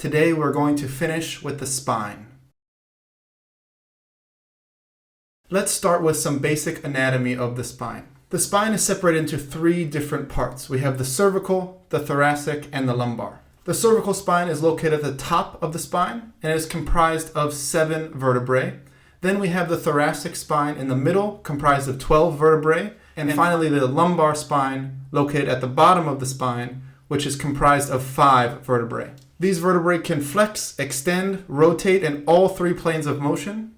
Today we're going to finish with the spine. Let's start with some basic anatomy of the spine. The spine is separated into three different parts. We have the cervical, the thoracic, and the lumbar. The cervical spine is located at the top of the spine and is comprised of 7 vertebrae. Then we have the thoracic spine in the middle, comprised of 12 vertebrae. And finally, the lumbar spine, located at the bottom of the spine, which is comprised of 5 vertebrae. These vertebrae can flex, extend, rotate in all 3 planes of motion.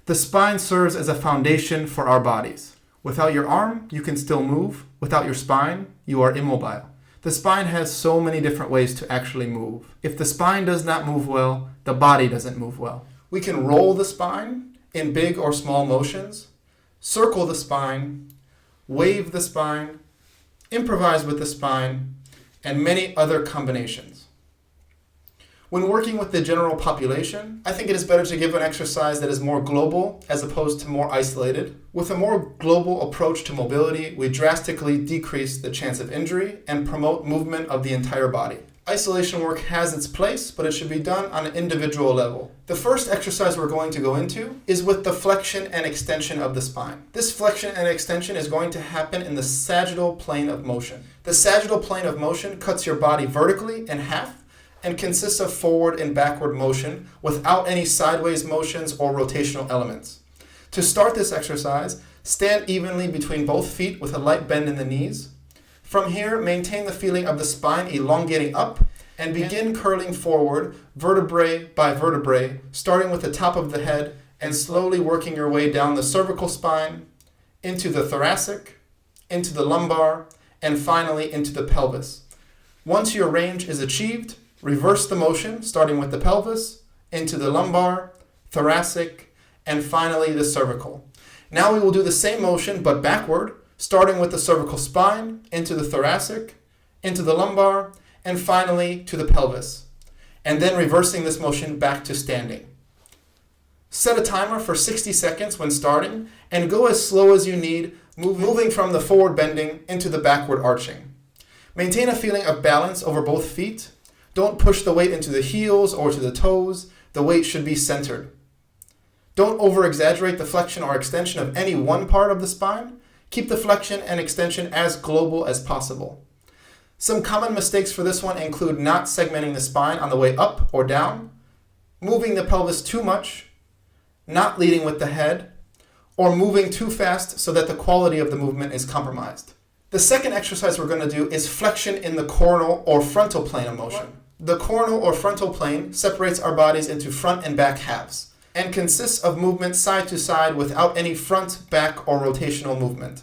The spine serves as a foundation for our bodies. Without your arm, you can still move. Without your spine, you are immobile. The spine has so many different ways to actually move. If the spine does not move well, the body doesn't move well. We can roll the spine in big or small motions, circle the spine, wave the spine, improvise with the spine, and many other combinations. When working with the general population, I think it is better to give an exercise that is more global as opposed to more isolated. With a more global approach to mobility, we drastically decrease the chance of injury and promote movement of the entire body. Isolation work has its place, but it should be done on an individual level. The first exercise we're going to go into is with the flexion and extension of the spine. This flexion and extension is going to happen in the sagittal plane of motion. The sagittal plane of motion cuts your body vertically in half and consists of forward and backward motion without any sideways motions or rotational elements. To start this exercise, stand evenly between both feet with a light bend in the knees. From here, maintain the feeling of the spine elongating up and begin curling forward vertebrae by vertebrae, starting with the top of the head and slowly working your way down the cervical spine, into the thoracic, into the lumbar, and finally into the pelvis. Once your range is achieved, reverse the motion, starting with the pelvis, into the lumbar, thoracic, and finally the cervical. Now we will do the same motion but backward, starting with the cervical spine, into the thoracic, into the lumbar, and finally to the pelvis, and then reversing this motion back to standing. Set a timer for 60 seconds when starting, and go as slow as you need, moving from the forward bending into the backward arching. Maintain a feeling of balance over both feet. Don't push the weight into the heels or to the toes. The weight should be centered. Don't over-exaggerate the flexion or extension of any one part of the spine. Keep the flexion and extension as global as possible. Some common mistakes for this one include not segmenting the spine on the way up or down, moving the pelvis too much, not leading with the head, or moving too fast so that the quality of the movement is compromised. The second exercise we're going to do is flexion in the coronal or frontal plane of motion. The coronal or frontal plane separates our bodies into front and back halves and consists of movement side to side without any front, back, or rotational movement.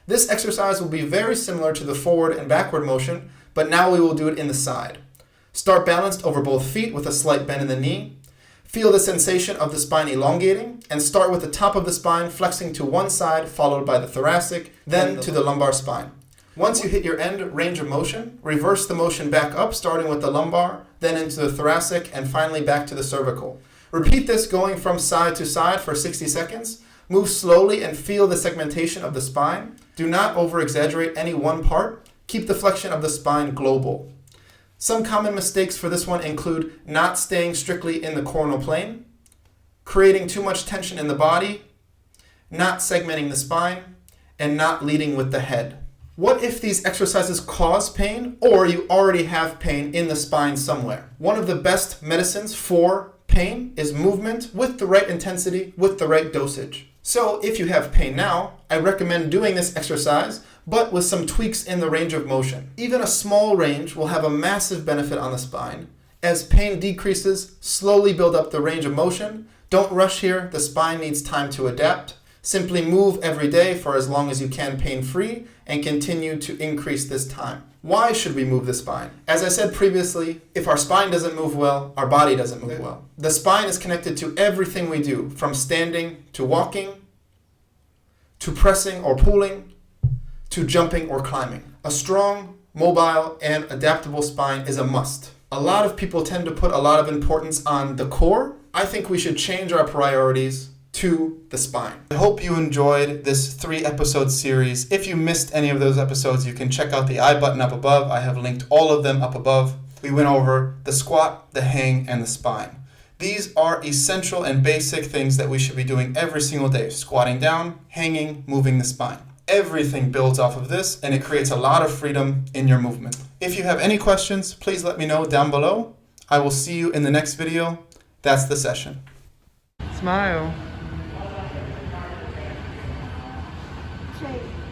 This exercise will be very similar to the forward and backward motion, but now we will do it in the side. Start balanced over both feet with a slight bend in the knee. Feel the sensation of the spine elongating, and start with the top of the spine flexing to one side, followed by the thoracic, then to the lumbar spine. Once you hit your end range of motion, reverse the motion back up, starting with the lumbar, then into the thoracic, and finally back to the cervical. Repeat this going from side to side for 60 seconds. Move slowly and feel the segmentation of the spine. Do not over-exaggerate any one part. Keep the flexion of the spine global. Some common mistakes for this one include not staying strictly in the coronal plane, creating too much tension in the body, not segmenting the spine, and not leading with the head. What if these exercises cause pain or you already have pain in the spine somewhere? One of the best medicines for pain is movement with the right intensity, with the right dosage. So if you have pain now, I recommend doing this exercise, but with some tweaks in the range of motion. Even a small range will have a massive benefit on the spine. As pain decreases, slowly build up the range of motion. Don't rush here, the spine needs time to adapt. Simply move every day for as long as you can pain-free and continue to increase this time. Why should we move the spine? As I said previously, if our spine doesn't move well, our body doesn't move well. The spine is connected to everything we do, from standing to walking, to pressing or pulling, to jumping or climbing. A strong, mobile, and adaptable spine is a must. A lot of people tend to put a lot of importance on the core. I think we should change our priorities to the spine. I hope you enjoyed this 3-episode series. If you missed any of those episodes, you can check out the I button up above. I have linked all of them up above. we went over the squat, the hang, and the spine. These are essential and basic things that we should be doing every single day. Squatting down, hanging, moving the spine. Everything builds off of this, and it creates a lot of freedom in your movement. If you have any questions, please let me know down below. I will see you in the next video. That's the session. Smile. Shake.